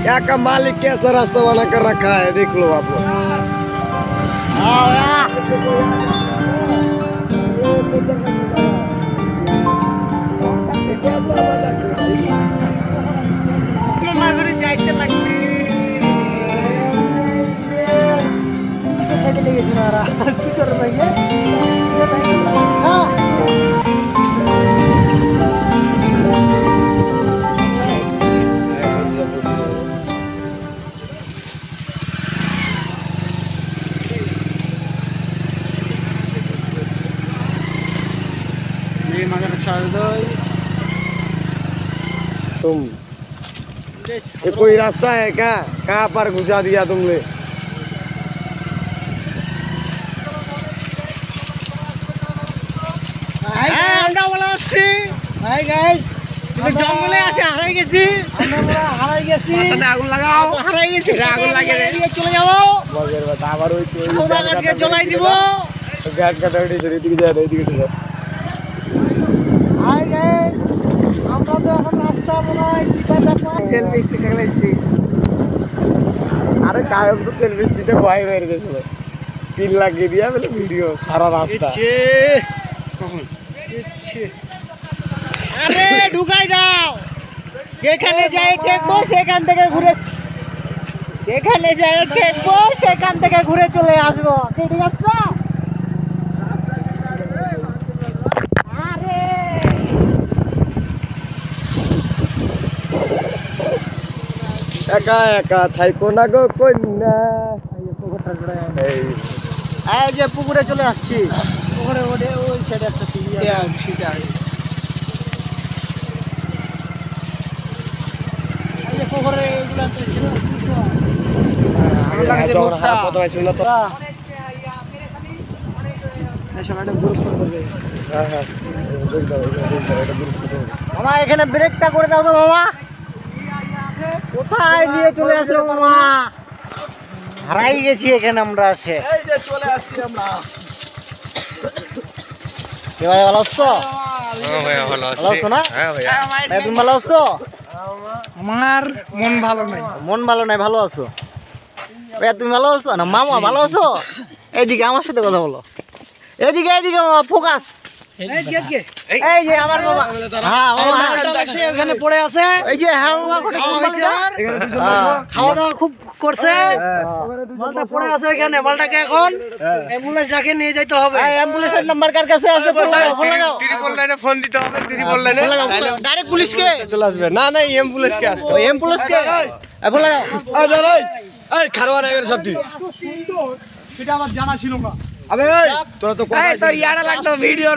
क्या का मालिक कैसा रास्ता बना कर रखा है, देख लो आप लोग। तुम ये कोई रास्ता है क्या? कहाँ पर घुसा दिया तुमने? জঙ্গলে আসে হারাই গেছি, আগুন লাগাও, হারাই গেছি, আগুন লাগিয়ে চলে যাবো, আবার ওই চলাই দিব। গাছ কাটা এদিকে যায়, এদিকে যায়। আমরা তো এখন রাস্তা বানাই, সেলফি স্টিক লাগাইছি। আরে কায়ম তো সেলফি স্টিকে ভয় হয়ে গেছিল, পিন লাগিয়ে দিয়া বলে ভিডিও সারা রাস্তা। আরে ঢুকাই দাও, যেখানে যাই ঠেকবো সেখান থেকে ঘুরে, যেখানে যাই ঠেকবো সেখান থেকে ঘুরে চলে আসবো, ঠিক আছে? একা একা থাইকো না গো কন্যা। এই যে পুকুরে চলে আসছি, পুকুরে ওঠে ওই সাইডে একটা টিভি আছে, এই যে পুকুরে এগুলো মামা এখানে ব্রেকটা করে দাও তো মামা। কোথায় নিয়ে চলে আসলো মামা? হারাই গেছি এখানে আমরা। আসে চলে আসছি আমরা। ভালো আছো? ভালো আছো না? তুমি ভালো আছো? আমার মন ভালো নাই। মন ভালো নাই, ভালো আছো? তুমি ভালো আছো না? মামা ভালো আছো? এইদিকে আমার সাথে কথা বলো, এদিকে এদিকে মামা, ফোকাস। এই যে আমার মামা, এখানে পড়ে আছে। এই যে খাওয়া দাওয়া খুব করছে, মালটা পড়ে আছে এখানে। মালটাকে এখন অ্যাম্বুলেন্স ডাকে নিয়ে যেতে হবে। অ্যাম্বুলেন্সের নাম্বার কার কাছে আছে? ফোন লাগাও, ত্রিপল লাইনে ফোন দিতে হবে। ত্রিপল লাইনে ডাইরেক্ট পুলিশকে চলে আসবে। না না, অ্যাম্বুলেন্সকে আসবে। অ্যাম্বুলেন্সকে ফোন লাগাও। এই খারোয়ার এর সব ঠিক, সেটা আমার জানা ছিল না। আবে তোরা তো কথা, তোর ইয়াটা লাগতো ভিডিও।